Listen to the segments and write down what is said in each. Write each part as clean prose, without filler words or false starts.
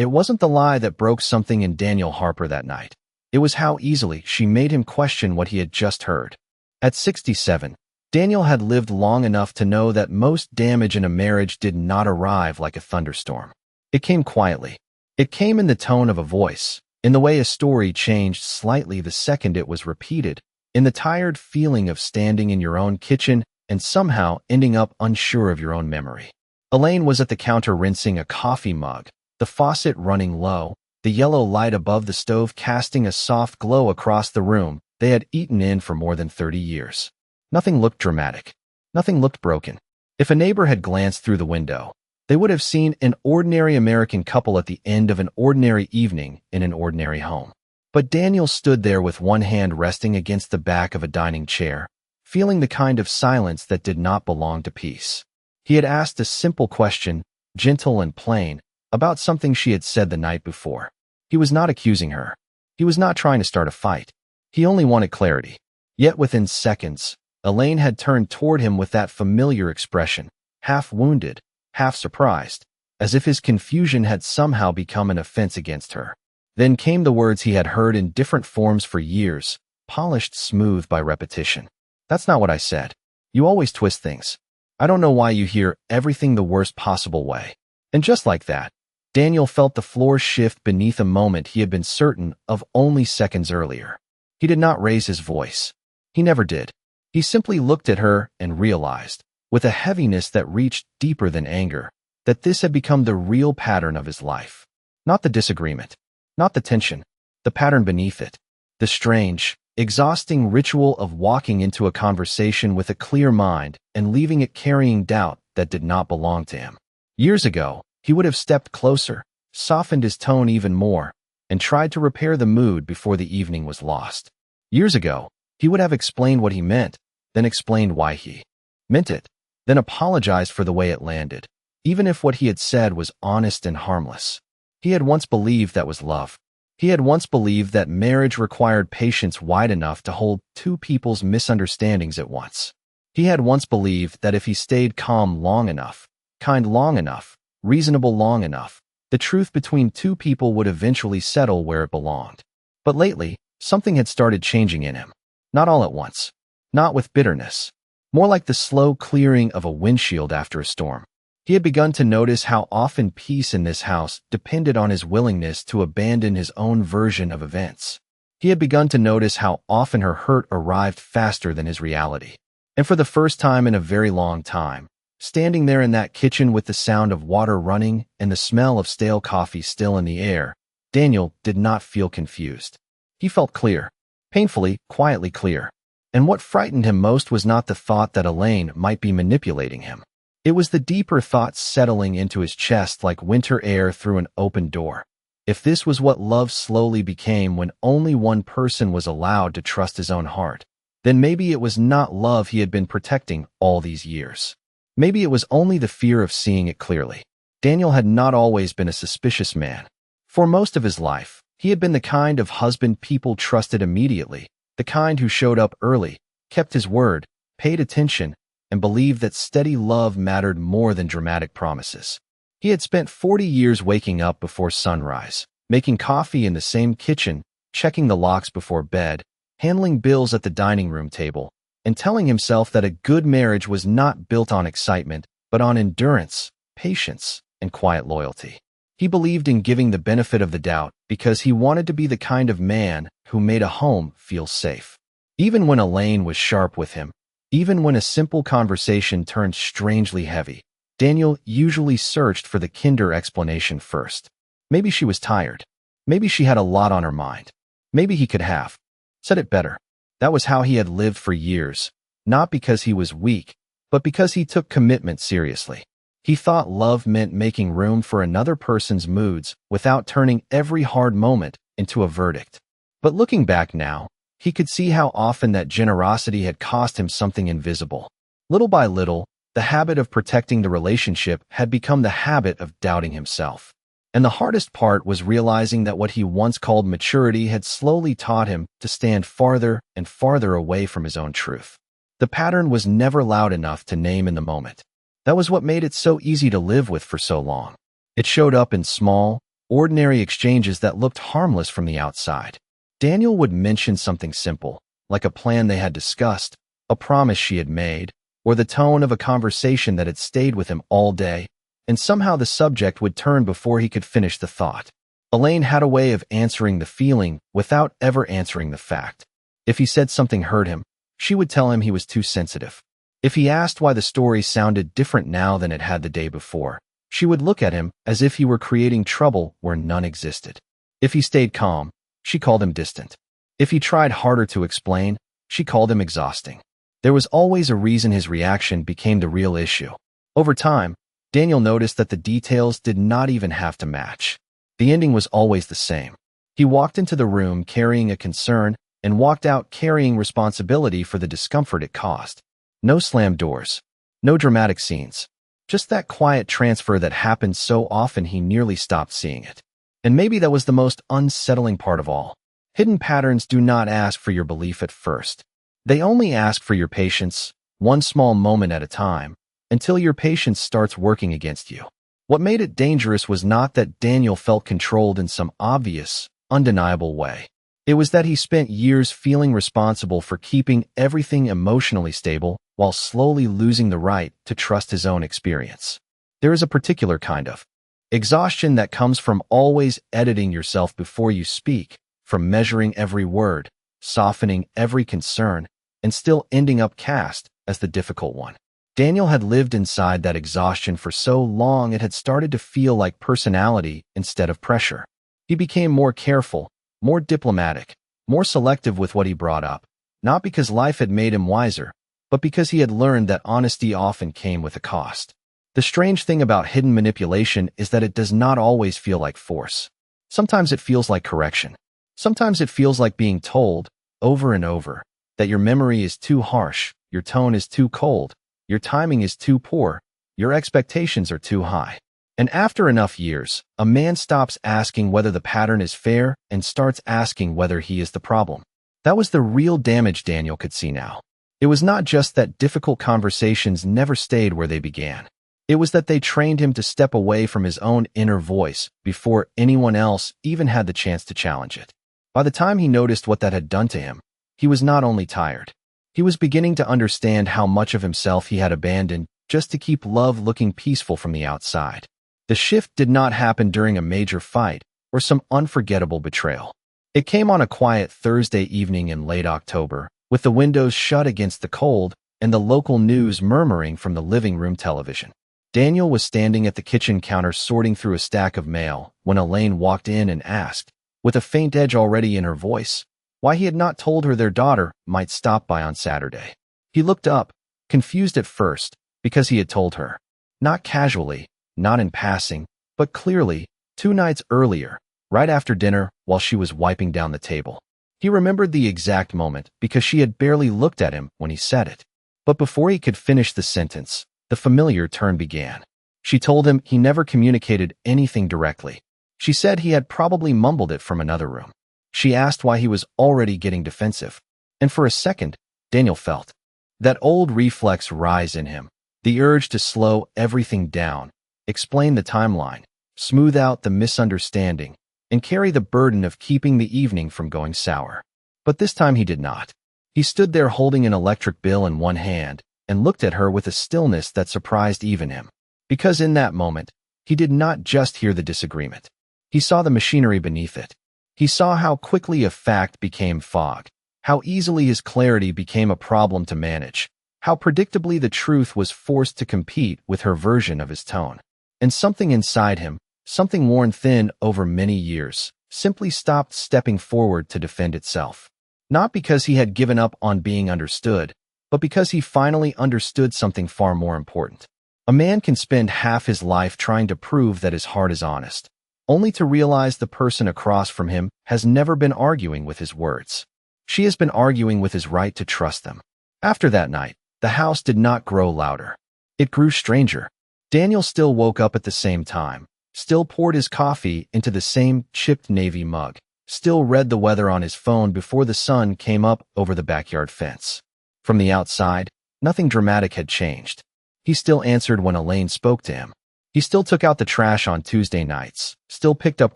It wasn't the lie that broke something in Daniel Harper that night. It was how easily she made him question what he had just heard. At 67, Daniel had lived long enough to know that most damage in a marriage did not arrive like a thunderstorm. It came quietly. It came in the tone of a voice, in the way a story changed slightly the second it was repeated, in the tired feeling of standing in your own kitchen and somehow ending up unsure of your own memory. Elaine was at the counter rinsing a coffee mug, the faucet running low, the yellow light above the stove casting a soft glow across the room they had eaten in for more than 30 years. Nothing looked dramatic. Nothing looked broken. If a neighbor had glanced through the window, they would have seen an ordinary American couple at the end of an ordinary evening in an ordinary home. But Daniel stood there with one hand resting against the back of a dining chair, feeling the kind of silence that did not belong to peace. He had asked a simple question, gentle and plain, about something she had said the night before. He was not accusing her. He was not trying to start a fight. He only wanted clarity. Yet within seconds, Elaine had turned toward him with that familiar expression, half wounded, half surprised, as if his confusion had somehow become an offense against her. Then came the words he had heard in different forms for years, polished smooth by repetition. That's not what I said. You always twist things. I don't know why you hear everything the worst possible way. And just like that, Daniel felt the floor shift beneath a moment he had been certain of only seconds earlier. He did not raise his voice. He never did. He simply looked at her and realized, with a heaviness that reached deeper than anger, that this had become the real pattern of his life. Not the disagreement, not the tension, the pattern beneath it. The strange, exhausting ritual of walking into a conversation with a clear mind and leaving it carrying doubt that did not belong to him. Years ago, he would have stepped closer, softened his tone even more, and tried to repair the mood before the evening was lost. Years ago, he would have explained what he meant, then explained why he meant it, then apologized for the way it landed, even if what he had said was honest and harmless. He had once believed that was love. He had once believed that marriage required patience wide enough to hold two people's misunderstandings at once. He had once believed that if he stayed calm long enough, kind long enough, reasonable long enough, the truth between two people would eventually settle where it belonged. But lately, something had started changing in him. Not all at once. Not with bitterness. More like the slow clearing of a windshield after a storm. He had begun to notice how often peace in this house depended on his willingness to abandon his own version of events. He had begun to notice how often her hurt arrived faster than his reality. And for the first time in a very long time, standing there in that kitchen with the sound of water running and the smell of stale coffee still in the air, Daniel did not feel confused. He felt clear. Painfully, quietly clear. And what frightened him most was not the thought that Elaine might be manipulating him. It was the deeper thoughts settling into his chest like winter air through an open door. If this was what love slowly became when only one person was allowed to trust his own heart, then maybe it was not love he had been protecting all these years. Maybe it was only the fear of seeing it clearly. Daniel had not always been a suspicious man. For most of his life, he had been the kind of husband people trusted immediately, the kind who showed up early, kept his word, paid attention, and believed that steady love mattered more than dramatic promises. He had spent 40 years waking up before sunrise, making coffee in the same kitchen, checking the locks before bed, handling bills at the dining room table, and telling himself that a good marriage was not built on excitement, but on endurance, patience, and quiet loyalty. He believed in giving the benefit of the doubt because he wanted to be the kind of man who made a home feel safe. Even when Elaine was sharp with him, even when a simple conversation turned strangely heavy, Daniel usually searched for the kinder explanation first. Maybe she was tired. Maybe she had a lot on her mind. Maybe he could have said it better. That was how he had lived for years, not because he was weak, but because he took commitment seriously. He thought love meant making room for another person's moods without turning every hard moment into a verdict. But looking back now, he could see how often that generosity had cost him something invisible. Little by little, the habit of protecting the relationship had become the habit of doubting himself. And the hardest part was realizing that what he once called maturity had slowly taught him to stand farther and farther away from his own truth. The pattern was never loud enough to name in the moment. That was what made it so easy to live with for so long. It showed up in small, ordinary exchanges that looked harmless from the outside. Daniel would mention something simple, like a plan they had discussed, a promise she had made, or the tone of a conversation that had stayed with him all day, and somehow the subject would turn before he could finish the thought. Elaine had a way of answering the feeling without ever answering the fact. If he said something hurt him, she would tell him he was too sensitive. If he asked why the story sounded different now than it had the day before, she would look at him as if he were creating trouble where none existed. If he stayed calm, she called him distant. If he tried harder to explain, she called him exhausting. There was always a reason his reaction became the real issue. Over time, Daniel noticed that the details did not even have to match. The ending was always the same. He walked into the room carrying a concern and walked out carrying responsibility for the discomfort it caused. No slammed doors. No dramatic scenes. Just that quiet transfer that happened so often he nearly stopped seeing it. And maybe that was the most unsettling part of all. Hidden patterns do not ask for your belief at first. They only ask for your patience, one small moment at a time, until your patience starts working against you. What made it dangerous was not that Daniel felt controlled in some obvious, undeniable way. It was that he spent years feeling responsible for keeping everything emotionally stable while slowly losing the right to trust his own experience. There is a particular kind of exhaustion that comes from always editing yourself before you speak, from measuring every word, softening every concern, and still ending up cast as the difficult one. Daniel had lived inside that exhaustion for so long it had started to feel like personality instead of pressure. He became more careful, more diplomatic, more selective with what he brought up, not because life had made him wiser, but because he had learned that honesty often came with a cost. The strange thing about hidden manipulation is that it does not always feel like force. Sometimes it feels like correction. Sometimes it feels like being told, over and over, that your memory is too harsh, your tone is too cold, your timing is too poor, your expectations are too high. And after enough years, a man stops asking whether the pattern is fair and starts asking whether he is the problem. That was the real damage Daniel could see now. It was not just that difficult conversations never stayed where they began. It was that they trained him to step away from his own inner voice before anyone else even had the chance to challenge it. By the time he noticed what that had done to him, he was not only tired. He was beginning to understand how much of himself he had abandoned just to keep love looking peaceful from the outside. The shift did not happen during a major fight or some unforgettable betrayal. It came on a quiet Thursday evening in late October, with the windows shut against the cold and the local news murmuring from the living room television. Daniel was standing at the kitchen counter sorting through a stack of mail when Elaine walked in and asked, with a faint edge already in her voice, why he had not told her their daughter might stop by on Saturday. He looked up, confused at first, because he had told her. Not casually, not in passing, but clearly, 2 nights earlier, right after dinner while she was wiping down the table. He remembered the exact moment because she had barely looked at him when he said it. But before he could finish the sentence, the familiar turn began. She told him he never communicated anything directly. She said he had probably mumbled it from another room. She asked why he was already getting defensive. And for a second, Daniel felt that old reflex rise in him, the urge to slow everything down, explain the timeline, smooth out the misunderstanding, and carry the burden of keeping the evening from going sour. But this time he did not. He stood there holding an electric bill in one hand and looked at her with a stillness that surprised even him. Because in that moment, he did not just hear the disagreement. He saw the machinery beneath it. He saw how quickly a fact became fog, how easily his clarity became a problem to manage, how predictably the truth was forced to compete with her version of his tone. And something inside him, something worn thin over many years, simply stopped stepping forward to defend itself. Not because he had given up on being understood, but because he finally understood something far more important. A man can spend half his life trying to prove that his heart is honest, only to realize the person across from him has never been arguing with his words. She has been arguing with his right to trust them. After that night, the house did not grow louder. It grew stranger. Daniel still woke up at the same time, still poured his coffee into the same chipped navy mug, still read the weather on his phone before the sun came up over the backyard fence. From the outside, nothing dramatic had changed. He still answered when Elaine spoke to him. He still took out the trash on Tuesday nights, still picked up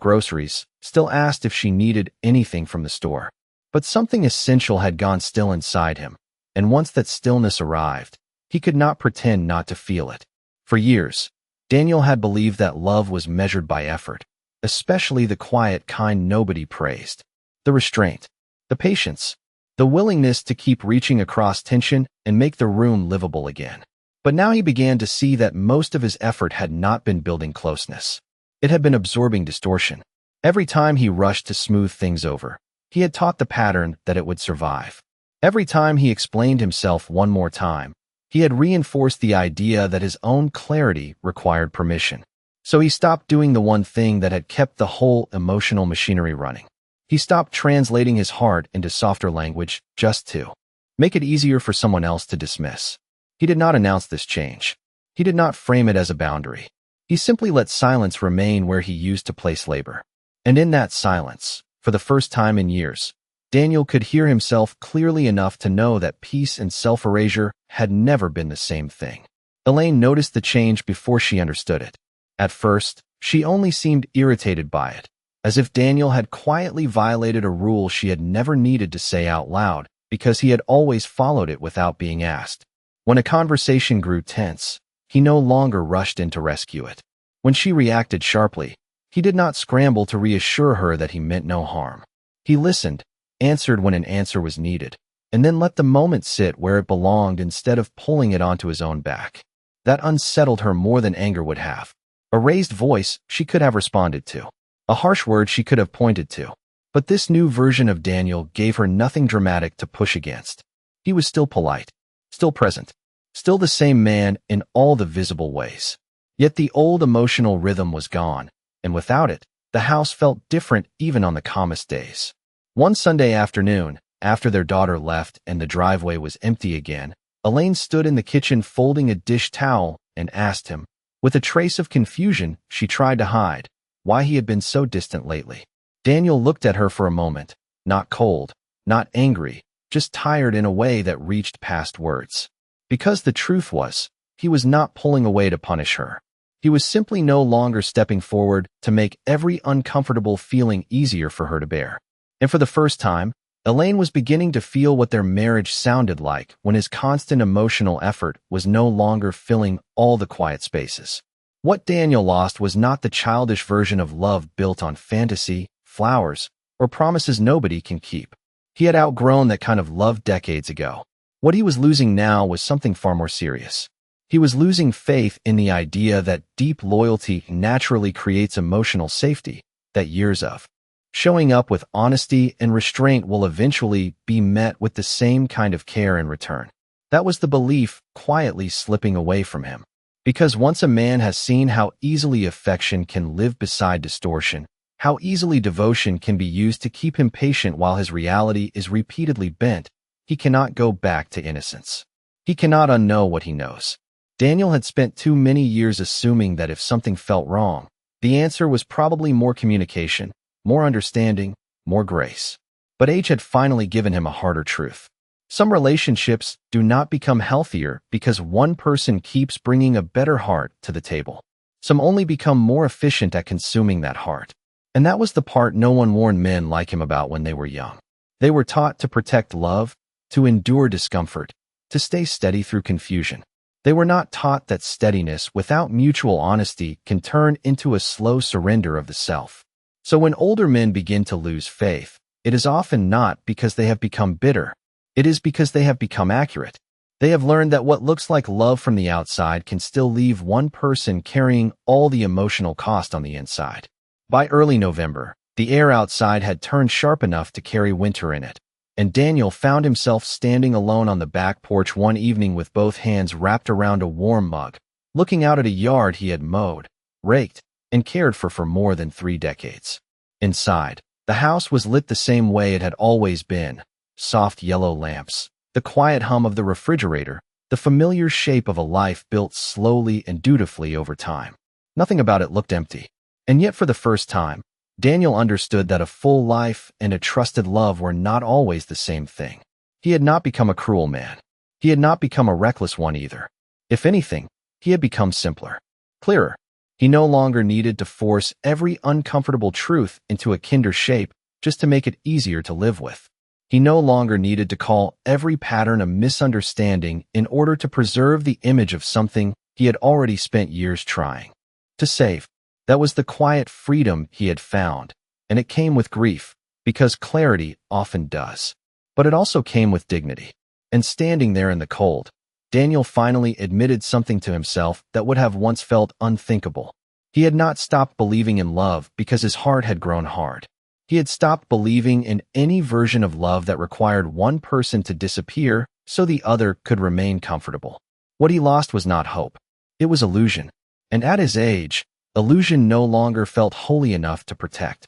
groceries, still asked if she needed anything from the store. But something essential had gone still inside him, and once that stillness arrived, he could not pretend not to feel it. For years, Daniel had believed that love was measured by effort, especially the quiet kind nobody praised. The restraint, the patience, the willingness to keep reaching across tension and make the room livable again. But now he began to see that most of his effort had not been building closeness. It had been absorbing distortion. Every time he rushed to smooth things over, he had taught the pattern that it would survive. Every time he explained himself one more time, he had reinforced the idea that his own clarity required permission. So he stopped doing the one thing that had kept the whole emotional machinery running. He stopped translating his heart into softer language just to make it easier for someone else to dismiss. He did not announce this change. He did not frame it as a boundary. He simply let silence remain where he used to place labor. And in that silence, for the first time in years, Daniel could hear himself clearly enough to know that peace and self-erasure had never been the same thing. Elaine noticed the change before she understood it. At first, she only seemed irritated by it, as if Daniel had quietly violated a rule she had never needed to say out loud because he had always followed it without being asked. When a conversation grew tense, he no longer rushed in to rescue it. When she reacted sharply, he did not scramble to reassure her that he meant no harm. He listened, answered when an answer was needed, and then let the moment sit where it belonged instead of pulling it onto his own back. That unsettled her more than anger would have. A raised voice she could have responded to. A harsh word she could have pointed to. But this new version of Daniel gave her nothing dramatic to push against. He was still polite, still present, still the same man in all the visible ways. Yet the old emotional rhythm was gone, and without it, the house felt different even on the calmest days. One Sunday afternoon, after their daughter left and the driveway was empty again, Elaine stood in the kitchen folding a dish towel and asked him, with a trace of confusion she tried to hide, why he had been so distant lately. Daniel looked at her for a moment, not cold, not angry, just tired in a way that reached past words. Because the truth was, he was not pulling away to punish her. He was simply no longer stepping forward to make every uncomfortable feeling easier for her to bear. And for the first time, Elaine was beginning to feel what their marriage sounded like when his constant emotional effort was no longer filling all the quiet spaces. What Daniel lost was not the childish version of love built on fantasy, flowers, or promises nobody can keep. He had outgrown that kind of love decades ago. What he was losing now was something far more serious. He was losing faith in the idea that deep loyalty naturally creates emotional safety, that years of showing up with honesty and restraint will eventually be met with the same kind of care in return. That was the belief quietly slipping away from him. Because once a man has seen how easily affection can live beside distortion, how easily devotion can be used to keep him patient while his reality is repeatedly bent, he cannot go back to innocence. He cannot unknow what he knows. Daniel had spent too many years assuming that if something felt wrong, the answer was probably more communication, more understanding, more grace. But age had finally given him a harder truth. Some relationships do not become healthier because one person keeps bringing a better heart to the table. Some only become more efficient at consuming that heart. And that was the part no one warned men like him about when they were young. They were taught to protect love, to endure discomfort, to stay steady through confusion. They were not taught that steadiness without mutual honesty can turn into a slow surrender of the self. So when older men begin to lose faith, it is often not because they have become bitter. It is because they have become accurate. They have learned that what looks like love from the outside can still leave one person carrying all the emotional cost on the inside. By early November, the air outside had turned sharp enough to carry winter in it, and Daniel found himself standing alone on the back porch one evening with both hands wrapped around a warm mug, looking out at a yard he had mowed, raked, and cared for more than 3 decades. Inside, the house was lit the same way it had always been, soft yellow lamps, the quiet hum of the refrigerator, the familiar shape of a life built slowly and dutifully over time. Nothing about it looked empty. And yet for the first time, Daniel understood that a full life and a trusted love were not always the same thing. He had not become a cruel man. He had not become a reckless one either. If anything, he had become simpler, clearer, He no longer needed to force every uncomfortable truth into a kinder shape just to make it easier to live with. He no longer needed to call every pattern a misunderstanding in order to preserve the image of something he had already spent years trying to save. That was the quiet freedom he had found, and it came with grief, because clarity often does. But it also came with dignity. And standing there in the cold, Daniel finally admitted something to himself that would have once felt unthinkable. He had not stopped believing in love because his heart had grown hard. He had stopped believing in any version of love that required one person to disappear so the other could remain comfortable. What he lost was not hope. It was illusion. And at his age, illusion no longer felt holy enough to protect.